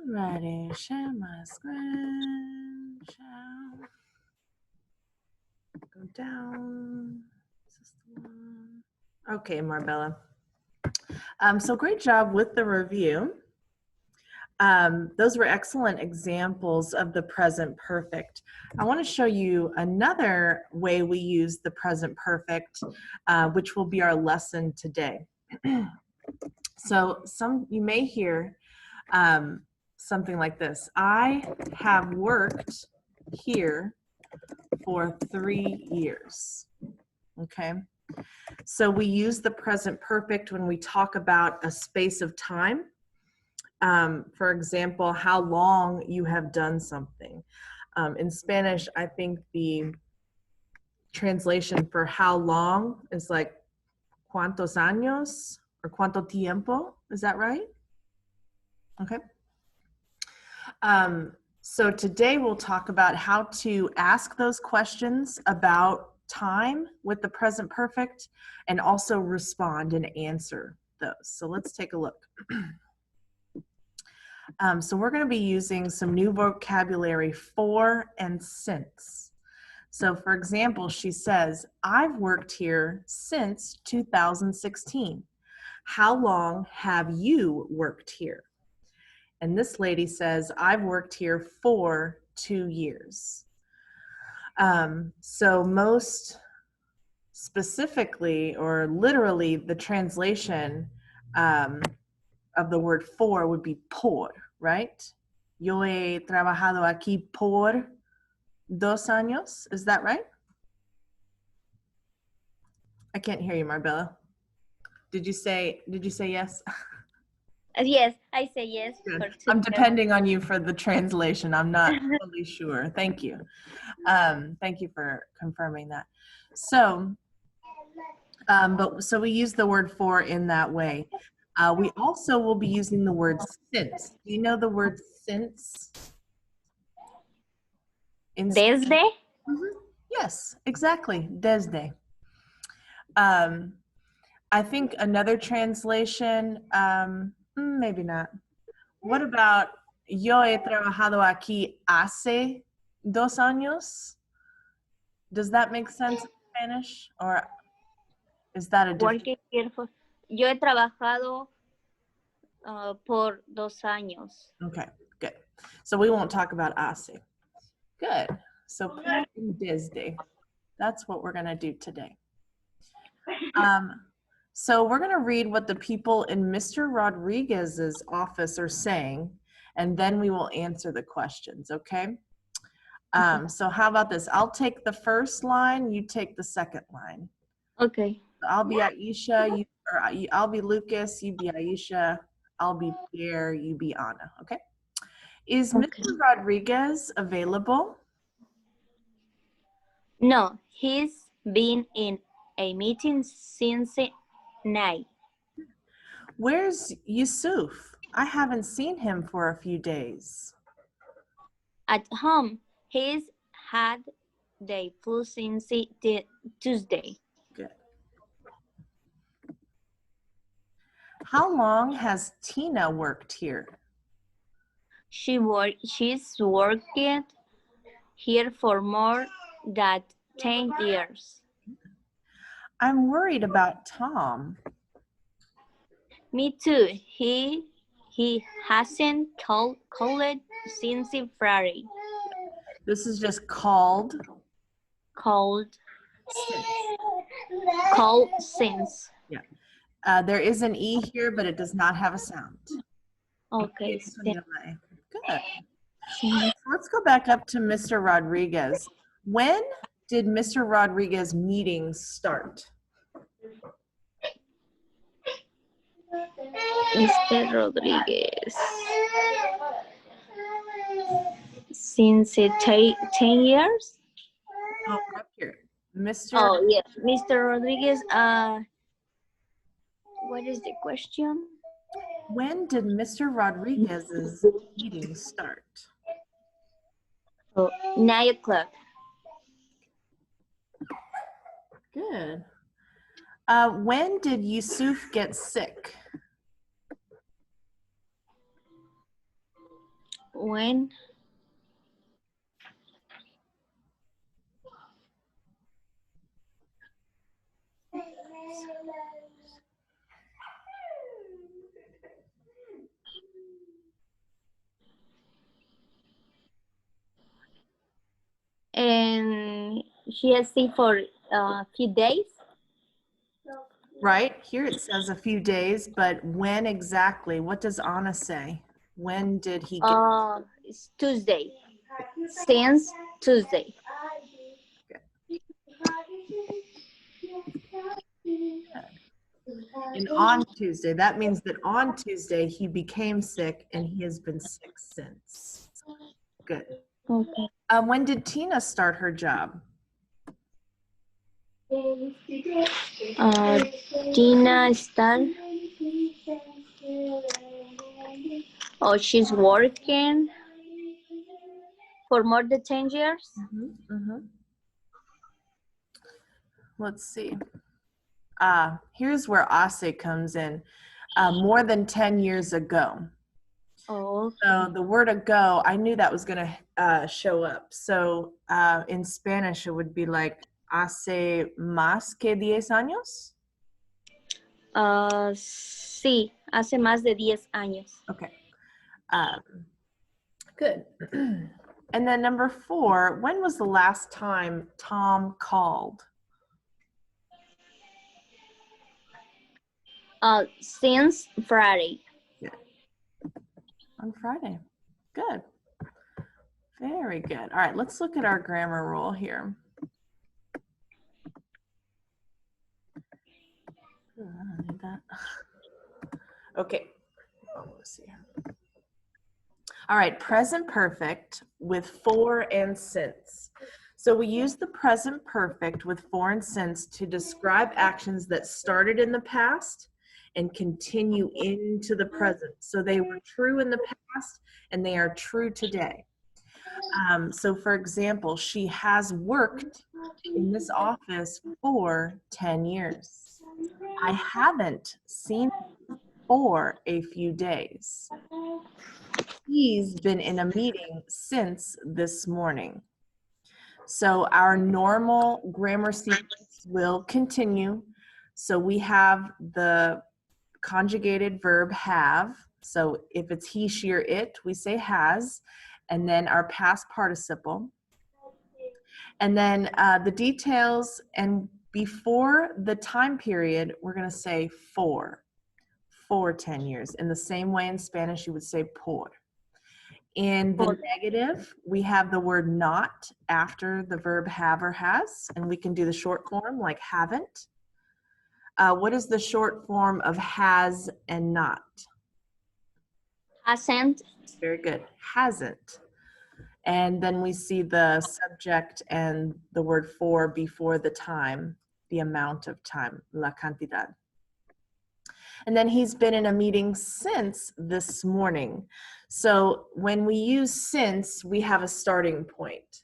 Alrighty, share my screen. Share. Go down. Is this the one? Okay, Marbella. So great job with the review. Those were excellent examples of the present perfect. I want to show you another way we use the present perfect, which will be our lesson today. So you may hear something like this. I have worked here for 3 years. Okay. So we use the present perfect when we talk about a space of time. For example, how long you have done something. In Spanish, I think the translation for how long is like cuántos años or cuánto tiempo. Is that right? Okay. So today we'll talk about how to ask those questions about time with the present perfect and also respond and answer those. So let's take a look. So we're going to be using some new vocabulary for and since. So for example, she says, I've worked here since 2016. How long have you worked here? And this lady says, I've worked here for 2 years. So most specifically or literally, the translation of the word for would be por, right? Yo he trabajado aquí por 2 años. Is that right? I can't hear you, Marbella. Did you say yes? Yes, I say yes. I'm depending on you for the translation. I'm not totally sure. Thank you. Thank you for confirming that. So, so we use the word for in that way. We also will be using the word since. Do you know the word since? Desde? Mm-hmm. Yes, exactly. Desde. I think another translation, maybe not. What about yo he trabajado aquí hace 2 años? Does that make sense in Spanish, or is that a different? Yo he trabajado por 2 años. Okay, good. So we won't talk about hace. Good. So desde. That's what we're going to do today. So we're going to read what the people in Mr. Rodriguez's office are saying, and then we will answer the questions, okay? So how about this? I'll take the first line, you take the second line. Okay. I'll be Aisha, I'll be Lucas, you be Aisha, I'll be Pierre, you be Anna, okay? Is Mr. Rodriguez available? No, he's been in a meeting since 9. Where's Yusuf? I haven't seen him for a few days. At home, he's had the flu since Tuesday. Good. How long has Tina worked here? She's worked here for more than 10 years. I'm worried about Tom. Me too. He hasn't called since Friday. This is just called. Called since. Yeah. There is an E here, but it does not have a sound. Okay. Good. Let's go back up to Mr. Rodriguez. When did Mr. Rodriguez meetings start? Mr. Rodriguez. Since 10 years? Oh, up here. Mr. Oh, yeah. Mr. Rodriguez, what is the question? When did Mr. Rodriguez's meetings start? Oh, 9 o'clock. Good. When did Yusuf get sick? when and she has sick for a few days. Right? Here it says a few days, but when exactly? What does Anna say? When did he get It's Tuesday. Since Tuesday. and on Tuesday? That means that on Tuesday he became sick and he has been sick since. Good. Okay. When did Tina start her job? Tina start. Oh, she's working for more than 10 years. Let's see. Here's where Ase comes in. More than 10 years ago. Oh, So the word ago, I knew that was going to show up. So in Spanish, it would be like hace más que 10 años. sí, hace más de 10 años. Okay. Good. And then number 4, when was the last time Tom called? Since Friday. On Friday. Good. Very good. All right, let's look at our grammar rule here. I don't need that. Okay. Let's see here. All right, present perfect with for and since. So we use the present perfect with for and since to describe actions that started in the past and continue into the present. So they were true in the past and they are true today. So for example, she has worked in this office for 10 years. I haven't seen him for a few days. He's been in a meeting since this morning. So our normal grammar sequence will continue. So we have the conjugated verb have. So if it's he, she, or it, we say has. And then our past participle. And then the details, and before the time period, we're going to say for 10 years. In the same way in Spanish, you would say por. In the negative, we have the word not after the verb have or has, and we can do the short form like haven't. What is the short form of has and not? Hasn't. Very good. Hasn't. And then we see the subject and the word for before the time, the amount of time, la cantidad. And then he's been in a meeting since this morning. So when we use since, we have a starting point.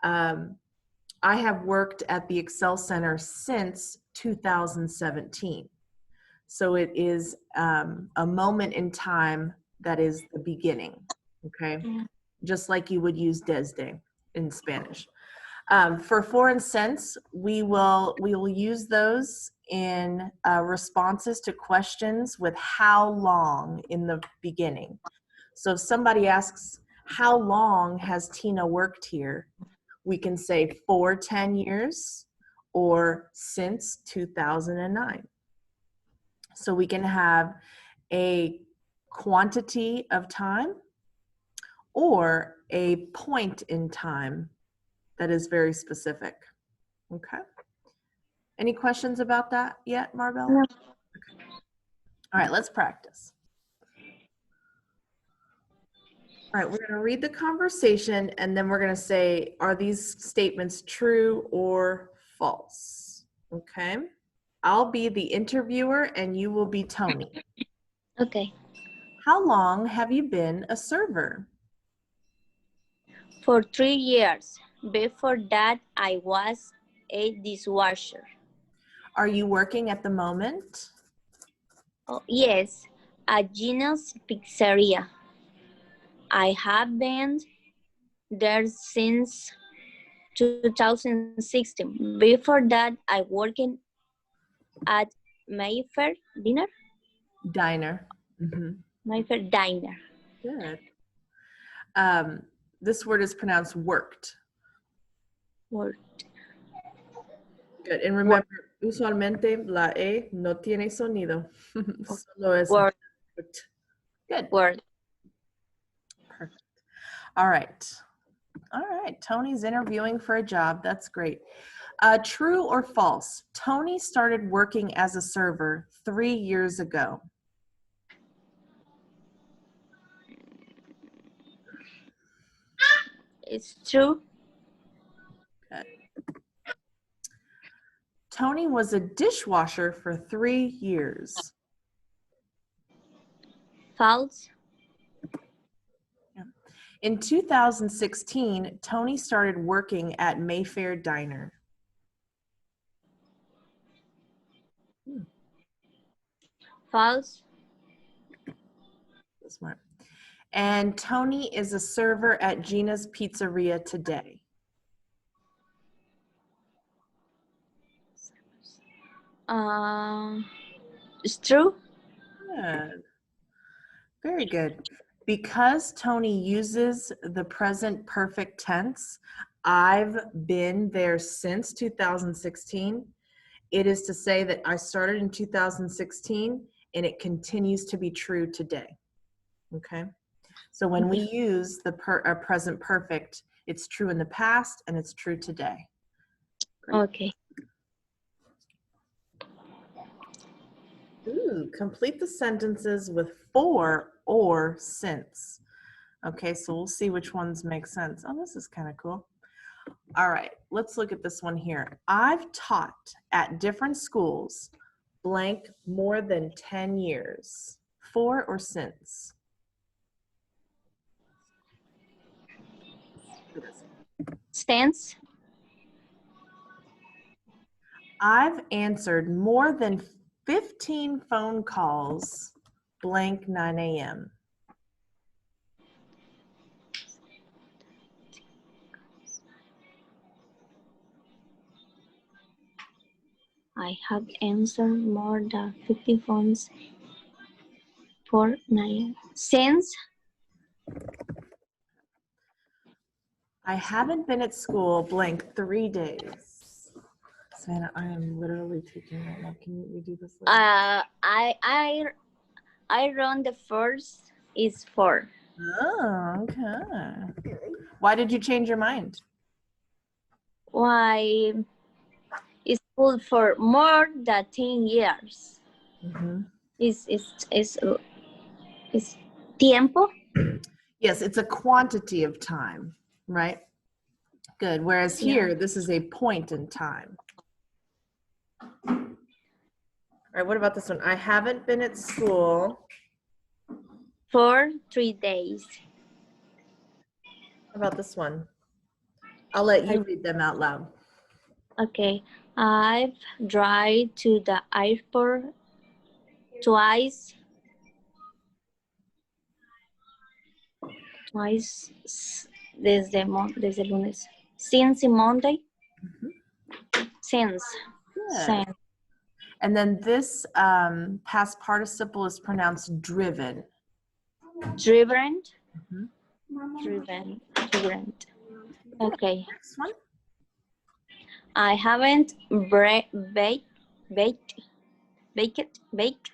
I have worked at the Excel Center since 2017. So it is a moment in time that is the beginning, okay? Just like you would use desde in Spanish. For and since, we will use those in responses to questions with how long in the beginning. So if somebody asks, how long has Tina worked here? We can say for 10 years or since 2009. So we can have a quantity of time or a point in time that is very specific. Okay. Any questions about that yet, Marbella? No. Okay. All right, let's practice. All right, we're going to read the conversation and then we're going to say, are these statements true or false? Okay. I'll be the interviewer and you will be Tony. Okay. How long have you been a server? For 3 years. Before that, I was a dishwasher. Are you working at the moment? Oh, yes, at Gino's Pizzeria. I have been there since 2016. Before that, I worked at Mayfair Dinner. Diner. Mhm. Mayfair Diner. Good. This word is pronounced worked. Worked. Good. And remember, usualmente la E no tiene sonido. Solo es Word. worked. Good. Word. Perfect. All right. All right. Tony's interviewing for a job. That's great. True or false? Tony started working as a server 3 years ago. It's true. Good. Tony was a dishwasher for 3 years. False. In 2016, Tony started working at Mayfair Diner. False. Smart. And Tony is a server at Gina's Pizzeria today. It's true. Good. Very good. Because Tony uses the present perfect tense, I've been there since 2016. It is to say that I started in 2016 and it continues to be true today. Okay? So when we use the present perfect, it's true in the past and it's true today. Great. Okay. Ooh, complete the sentences with for or since. Okay, so we'll see which ones make sense. Oh, this is kind of cool. All right, let's look at this one here. I've taught at different schools blank more than 10 years. For or since? Since. I've answered more than 15 phone calls blank 9 a.m. I have answered more than 50 phones for 9 since. I haven't been at school blank 3 days. Savannah, I am literally taking right now. Can you redo this later? I run the first is 4. Oh, okay. Why did you change your mind? Why is school for more than 10 years? Mm-hmm. Is tiempo? Yes, it's a quantity of time, right? Good. Whereas here, this is a point in time. All right, what about this one? I haven't been at school for 3 days. How about this one? I'll let you read them out loud. Okay. I've driven to the airport twice desde lunes. Since Monday. Since. Good. And then this past participle is pronounced driven. Driven. Mm-hmm. Driven. Okay. Next one. I haven't baked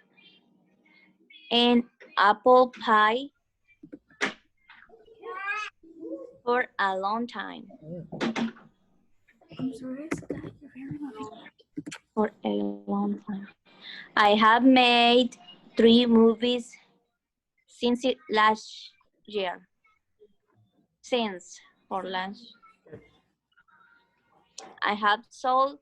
an apple pie for a long time. For a long time. I have made 3 movies since last year. Since or last. I have sold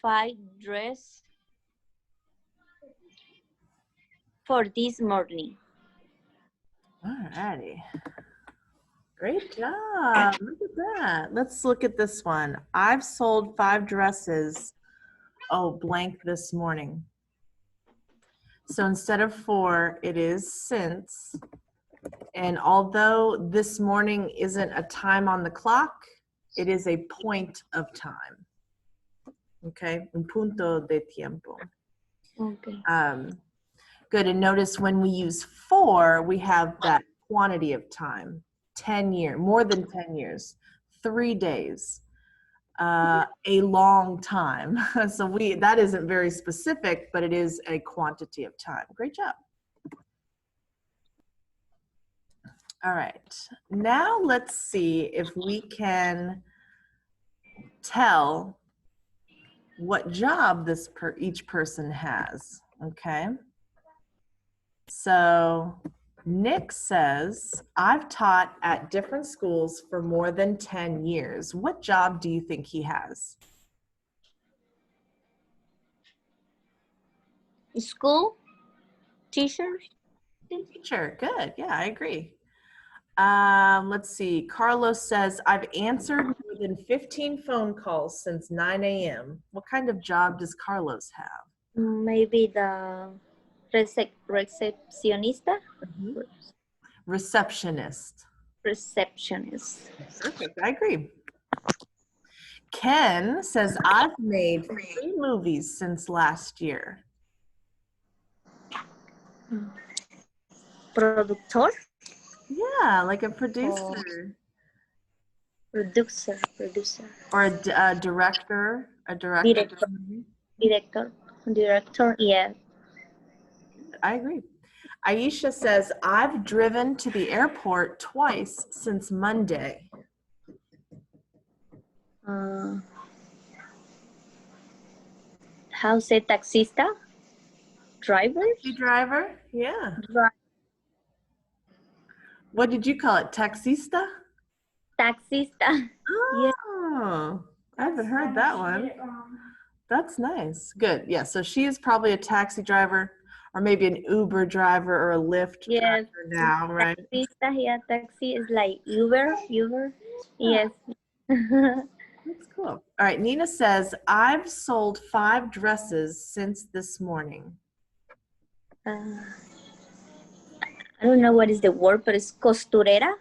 5 dresses for this morning. All righty. Great job. Look at that. Let's look at this one. I've sold 5 dresses, blank this morning. So instead of for, it is since. And although this morning isn't a time on the clock, it is a point of time. Okay, un punto de tiempo. Okay. Good, and notice when we use for, we have that quantity of time, 10 years, more than 10 years, 3 days, a long time. So that isn't very specific, but it is a quantity of time. Great job. All right, now let's see if we can tell what job each person has, okay? So Nick says, I've taught at different schools for more than 10 years. What job do you think he has? School teacher. Teacher, good, yeah, I agree. Let's see, Carlos says, I've answered more than 15 phone calls since 9 a.m. What kind of job does Carlos have? Maybe the recepcionista. Receptionist. Receptionist. Perfect, I agree. Ken says, I've made 3 movies since last year. Productor. Yeah, like a producer. Producer. Or a director. Director, yeah. I agree. Aisha says, I've driven to the airport twice since Monday. How say taxista? Driver? Taxi driver? Yeah. Dri- What did you call it? Taxista? Taxista. Yeah. Oh, I haven't heard that one. That's nice. Good. Yeah, so she is probably a taxi driver or maybe an Uber driver or a Lyft Yes. driver now, right? Taxista, yeah, taxi is like Uber. Yes. That's cool. All right, Nina says, I've sold 5 dresses since this morning. I don't know what is the word, but it's costurera.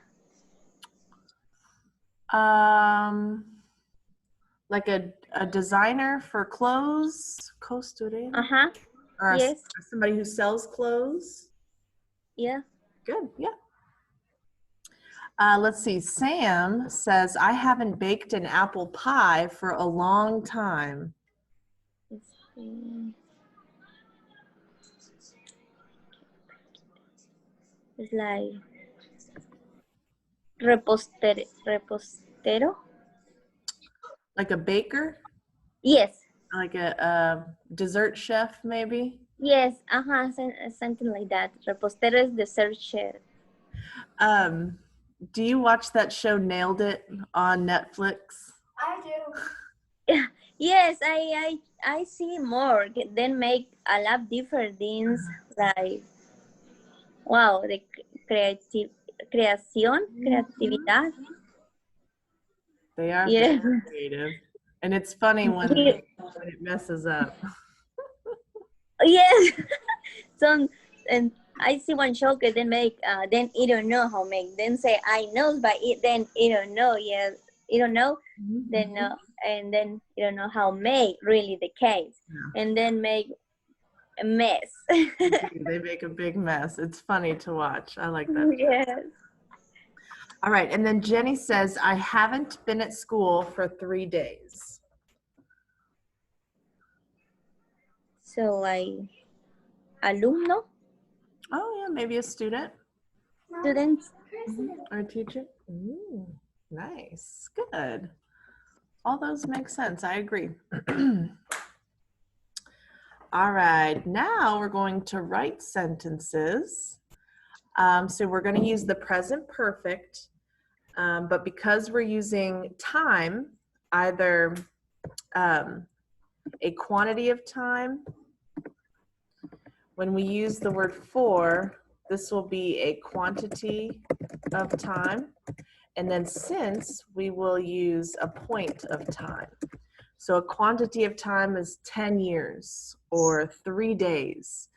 Like a designer for clothes, costurera? Uh-huh. Or Yes. somebody who sells clothes? Yeah. Good, yeah. Let's see, Sam says, I haven't baked an apple pie for a long time. It's like repostero. Like a baker? Yes. Like a dessert chef, maybe? Yes. Uh-huh. Something like that. Repostero is the search. Do you watch that show Nailed It on Netflix? I do. Yes, I see more. Then make a lot different things. Like, wow, the creatividad. They are Yeah. very creative. And it's funny when it messes up. Yes. So, and I see one show que then make, then you don't know how make. Then say I know, but then you don't know. Yeah, you don't know. Then and then you don't know how make really the case, and then make a mess. They make a big mess. It's funny to watch. I like that. Yes. All right, and then Jenny says, I haven't been at school for 3 days. So like alumno, Oh yeah, maybe a student students. or a teacher. Ooh, nice, good. All those make sense, I agree. All right, now we're going to write sentences. So we're going to use the present perfect, but because we're using time, either a quantity of time. When we use the word for, this will be a quantity of time. And then since, we will use a point of time. So a quantity of time is 10 years or 3 days.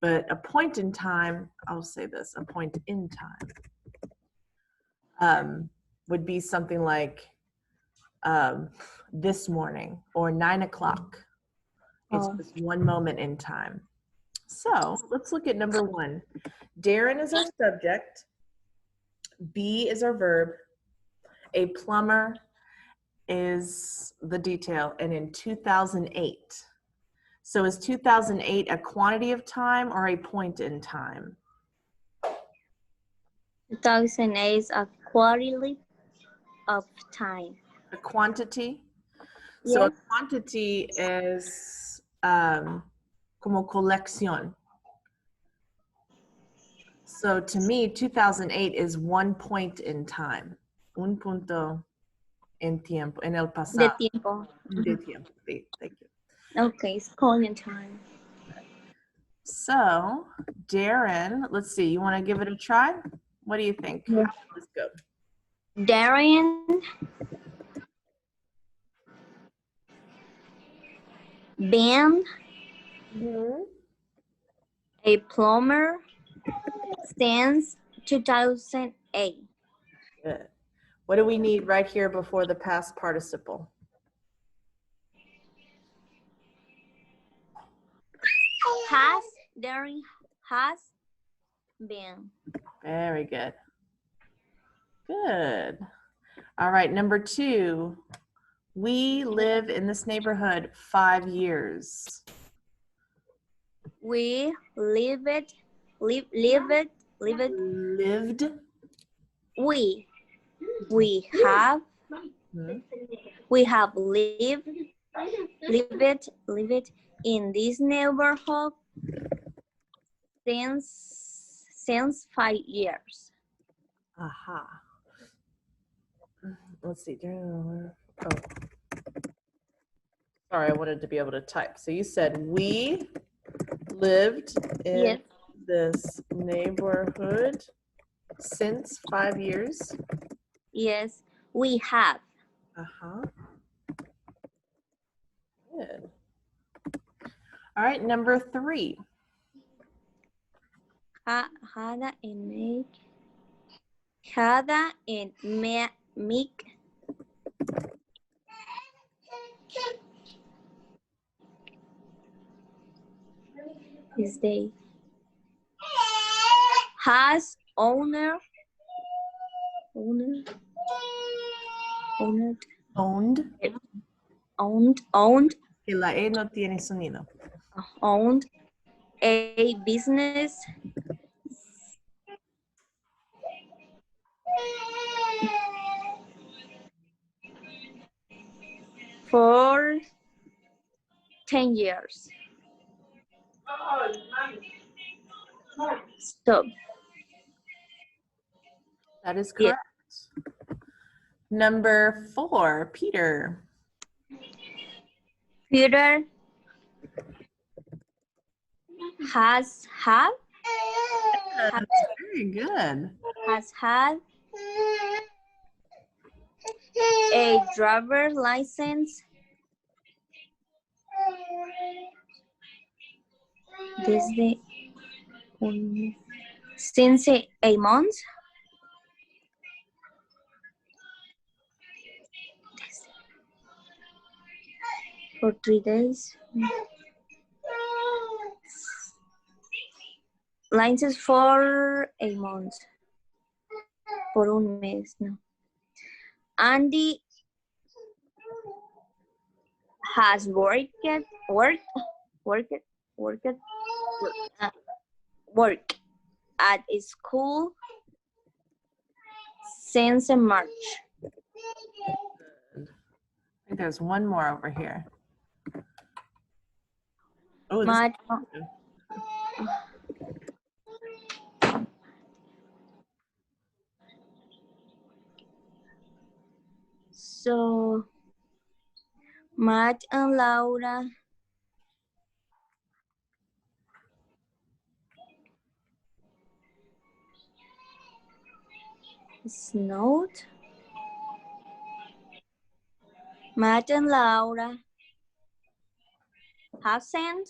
But a point in time, I'll say this, a point in time would be something like this morning or 9 o'clock. It's Oh. just one moment in time. So let's look at number 1. Darren is our subject. Be is our verb. A plumber is the detail. And in 2008. So is 2008 a quantity of time or a point in time? 2008 is a quality of time. A quantity? So Yes. a quantity is como colección. So to me, 2008 is one point in time. Un punto en tiempo, en el The pasado. tiempo. De tiempo. Sí, thank you. Okay, it's calling time. So, Darren, let's see. You want to give it a try? What do you think? Yeah. Let's go. Darren been a plumber since 2008. Good. What do we need right here before the past participle? Has Darren has been. Very good. Good. All right, number 2. We live in this neighborhood 5 years. We lived. Lived. We have Hmm. lived in this neighborhood since 5 years. Aha. Let's see. Oh. Sorry, I wanted to be able to type. So you said we lived in Yes. this neighborhood since 5 years. Yes, we have. Uh-huh. Good. All right, number 3. Hada and make this day. Has owned. Que la E no tiene sonido. Owned a business for 10 years. So, That is yeah. correct. Number 4, Peter. Peter has had Very good. a driver license desde since a month. For 3 days. License for a month. Por un mes, no. Andy has worked at a school since March. I think there's one more over here. Oh, this Matt, so Matt and Laura snowed. Matt and Laura have sent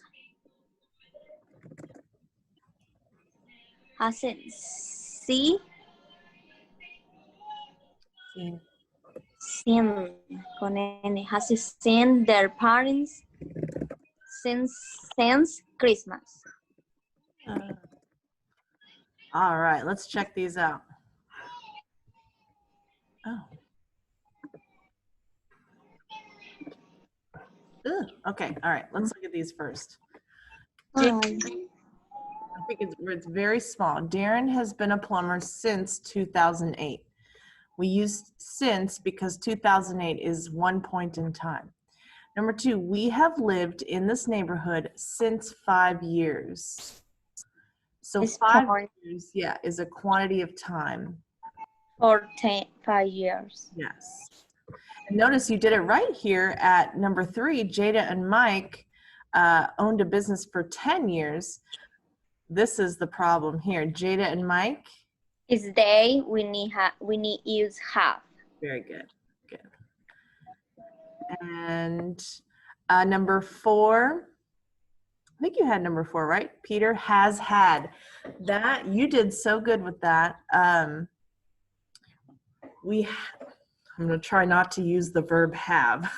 Hasn't see Seen. seen con N. Hasn't seen their parents since Christmas. All right, let's check these out. Oh. Ugh, okay, all right, let's look at these first. Oh, I think it's very small. Darren has been a plumber since 2008. We use since because 2008 is one point in time. Number two, we have lived in this neighborhood since 5 years. So it's 5 point years, yeah, is a quantity of time. for 5 years. Yes. And notice you did it right here at number 3. Jada and Mike owned a business for 10 years. This is the problem here. Jada and Mike. It's they. We need use have. Very good. Good. And number 4. I think you had number 4, right? Peter has had. That you did so good with that. I'm going to try not to use the verb have.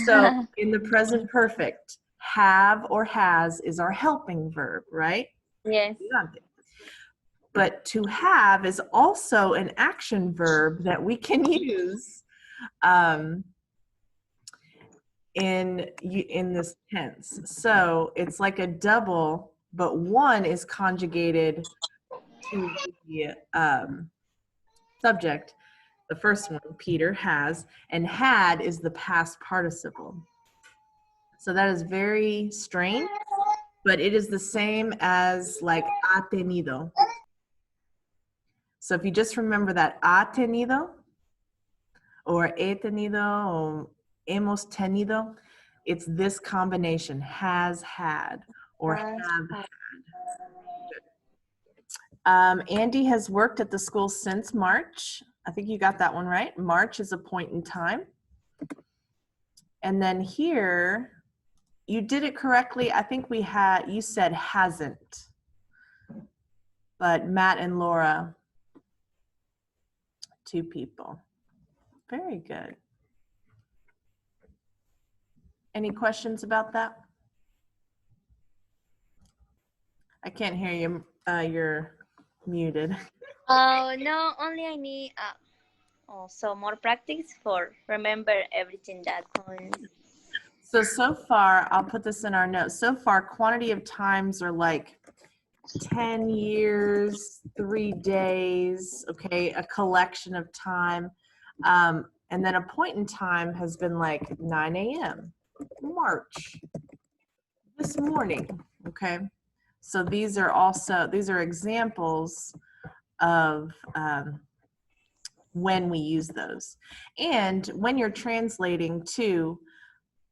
So in the present perfect, have or has is our helping verb, right? Yes. But to have is also an action verb that we can use in this tense. So it's like a double, but one is conjugated to the subject. The first one, Peter has, and had is the past participle. So that is very strange, but it is the same as like ha tenido. So if you just remember that ha tenido, or he tenido, or hemos tenido, it's this combination, has had, or have had. Andy has worked at the school since March. I think you got that one right. March is a point in time. And then here, you did it correctly. I think you said hasn't. But Matt and Laura, 2 people. Very good. Any questions about that? I can't hear you. You're muted. Oh no, only I need also more practice for remember everything that comes. So far, I'll put this in our notes. So far, quantity of times are like 10 years, 3 days, okay, a collection of time. And then a point in time has been like 9 a.m., March, this morning, okay? So these are examples of when we use those. And when you're translating to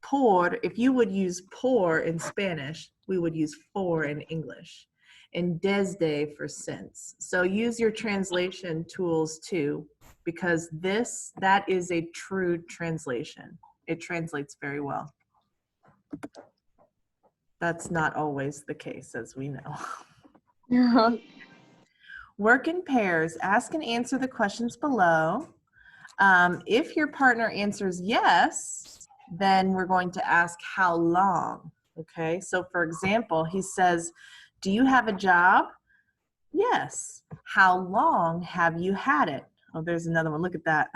por, if you would use por in Spanish, we would use for in English, and desde for since. So use your translation tools too, because that is a true translation. It translates very well. That's not always the case, as we know. No. Work in pairs. Ask and answer the questions below. If your partner answers yes, then we're going to ask how long, okay? So for example, he says, do you have a job? Yes. How long have you had it? Oh, there's another one. Look at that.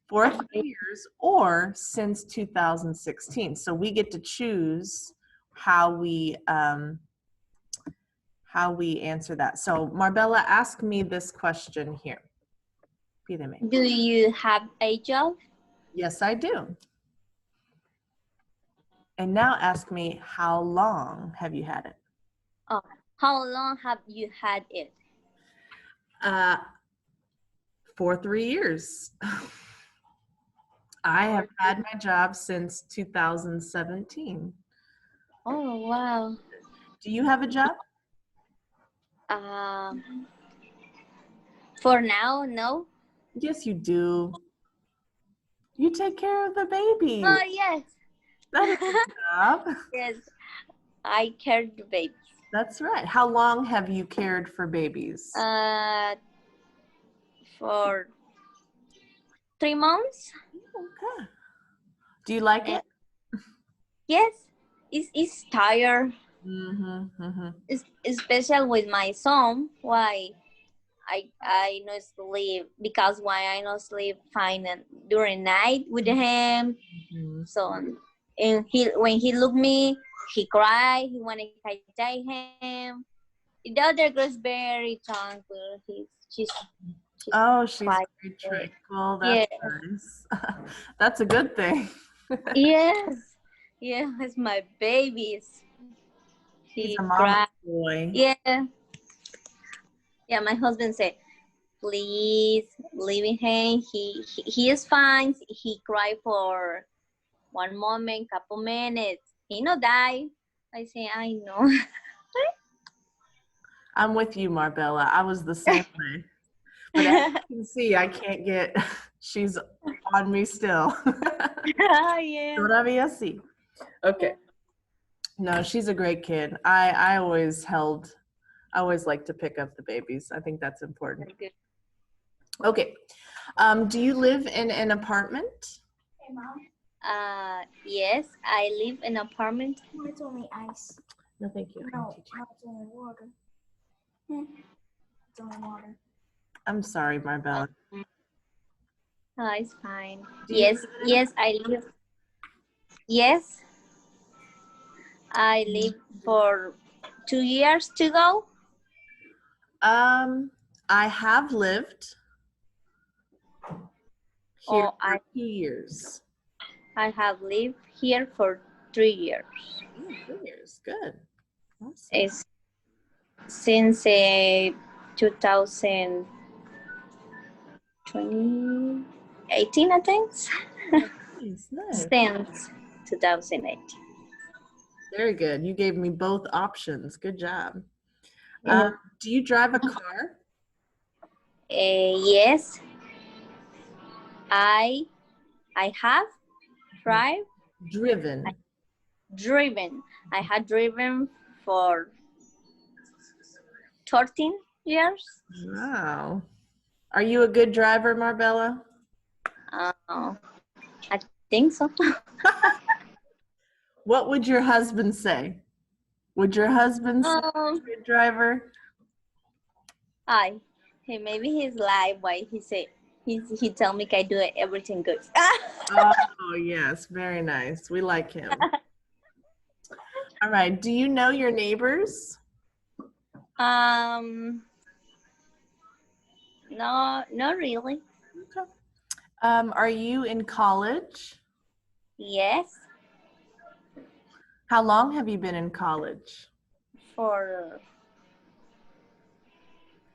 4 years or since 2016. So we get to choose how we answer that. So Marbella, ask me this question here. Pídeme. Do you have a job? Yes, I do. And now ask me, how long have you had it? Oh, how long have you had it? For 3 years. I have had my job since 2017. Oh, wow. Do you have a job? For now, no. Yes, you do. You take care of the baby. Oh, yes. That is a job. Yes, I care the baby. That's right. How long have you cared for babies? For 3 months. Okay. Do you like it? Yes, it's tired. Mm-hmm, mm-hmm. It's special with my son. Why I no sleep because why I no sleep fine during night with him. Mm-hmm. So and he when he look me, he cry. He wanna take him. The other girl is very tranquil. She's Oh, she's quiet. very tranquil. Yeah. That's nice. That's a good thing. Yes. Yeah, it's my babies. He's He a mama's cry. boy. Yeah. Yeah, my husband said, please leave him. He is fine. He cried for one moment, couple minutes. He no die. I say, I know. I'm with you, Marbella. I was the same way. But as you can see, I can't get, she's on me still. Yeah. Todavía sí. Okay. No, she's a great kid. I always like to pick up the babies. I think that's important. Very good. Okay. Do you live in an apartment? Yes, I live in an apartment. It's only ice. No, thank you. No, it's only water. It's only water. I'm sorry, Marbella. Oh, it's fine. Do you Yes, I live. Yes, I live for 2 years to go. I have lived here Oh, for 2 years. I have lived here for 3 years. 3 years, good. Awesome. It's since 2018, I think. Nice, nice. Since 2018. Very good. You gave me both options. Good job. Yeah. Do you drive a car? Yes, I have Driven. driven. I had driven for 13 years. Wow. Are you a good driver, Marbella? I think so. What would your husband say? Would your husband say you're a good driver? Hey, maybe he's lie. Why he say he tell me I do everything good. Oh, yes. Very nice. We like him. All right. Do you know your neighbors? No, not really. Okay. Are you in college? Yes, How long have you been in college?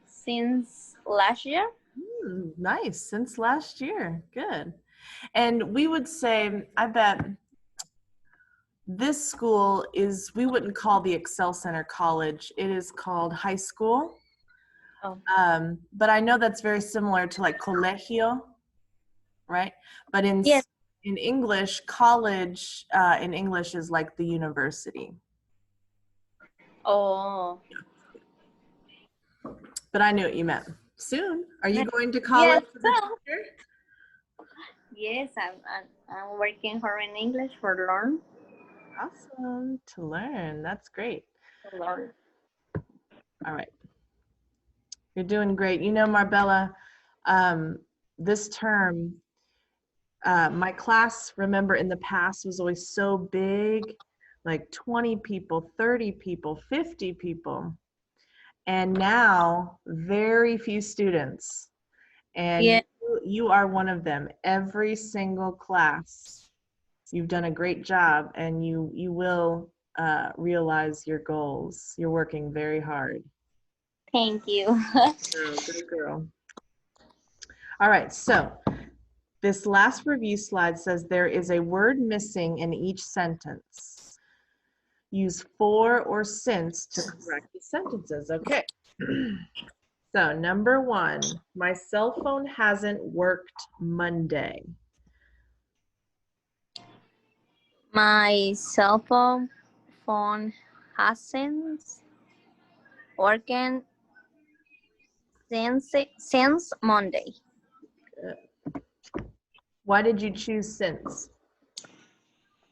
since last year. Nice. Since last year. Good. And we would say, I bet this school we wouldn't call the Excel Center college. It is called high school. Oh. But I know that's very similar to like colegio, right? But in English, college in English is like the university. Oh. But I knew what you meant. Soon. Are you going to college? Yes, I'm working hard in English for learn. Awesome. To learn. That's great. To learn. All right. You're doing great. You know, Marbella, this term, my class, remember in the past, was always so big, like 20 people, 30 people, 50 people. And now, very few students. And you are one of them. Every single class, you've done a great job, and you will realize your goals. You're working very hard. Thank you. Good girl. All right, so this last review slide says there is a word missing in each sentence. Use for or since to correct the sentences. Okay. So number 1, my cell phone hasn't worked Monday. My cell phone hasn't working since Monday. Why did you choose since?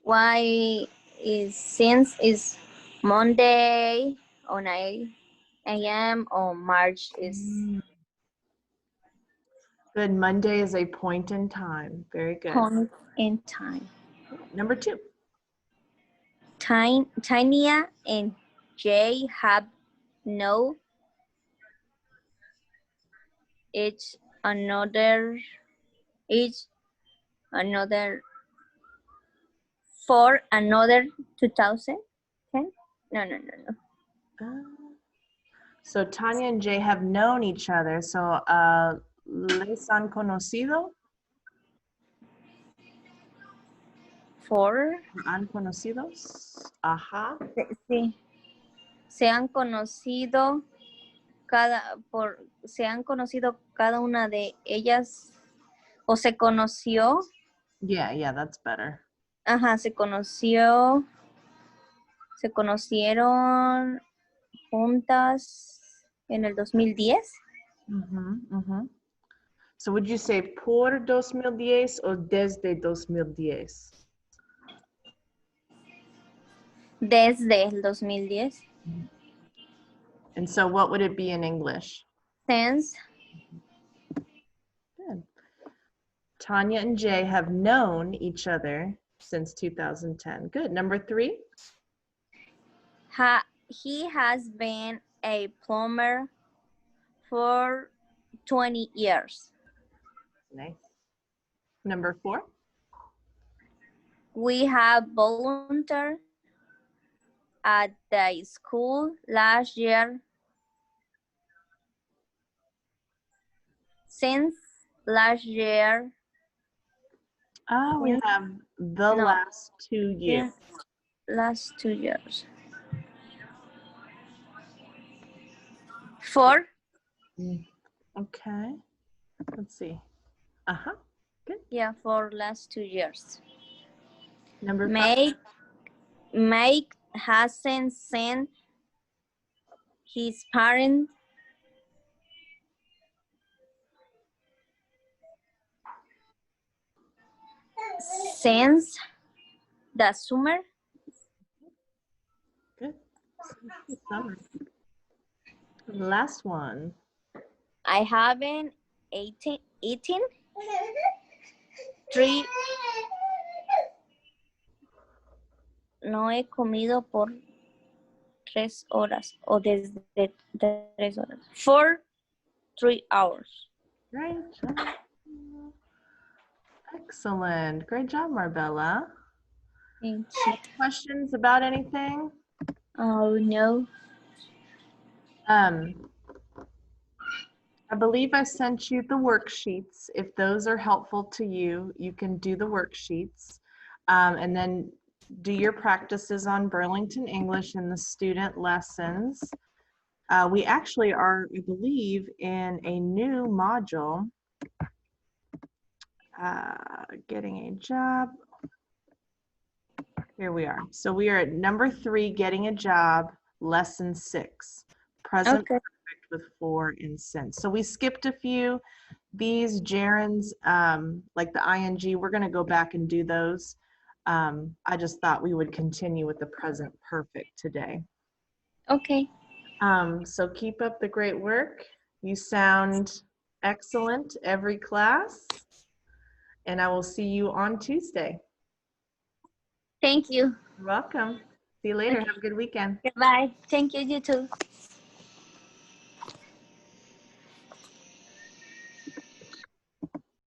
Why is since is Monday or 9 a.m. or March is Good. Monday is a point in time. Very good. point in time. Number 2. Tanya and Jay have no each another for another 2010. No. So Tanya and Jay have known each other. So les han conocido. For Han conocidos. Ajá. sí, se han conocido cada una de ellas o se conoció. Yeah, that's better. Ajá, se conocieron juntas en el 2010. So would you say por 2010 o desde 2010? Desde el 2010. And so what would it be in English? Since Good. Tanya and Jay have known each other since 2010. Good. Number 3. he has been a plumber for 20 years. Nice. Number 4. We have volunteered at the school last year. Since last year. We have the No. last 2 years. Last 2 years. 4. Okay. Let's see. Good. Yeah, for last 2 years. Number 5. Mike hasn't seen his parents since the summer. Good. Summer. Last one. I haven't eaten 3. No he comido por 3 horas o desde 3 horas. For 3 hours. Great job. Excellent. Great job, Marbella. Thank you. Questions about anything? Oh, no. I believe I sent you the worksheets. If those are helpful to you, you can do the worksheets. And then do your practices on Burlington English in the student lessons. We actually are, I believe, in a new module, getting a job. Here we are. So we are at number 3, getting a job, lesson 6, present Okay. perfect with for and since. So we skipped a few. These gerunds, like the ing, we're going to go back and do those. I just thought we would continue with the present perfect today. Okay. So keep up the great work. You sound excellent every class. And I will see you on Tuesday. Thank you. You're welcome. See you later. Okay. Have a good weekend. Goodbye. Thank you, you too.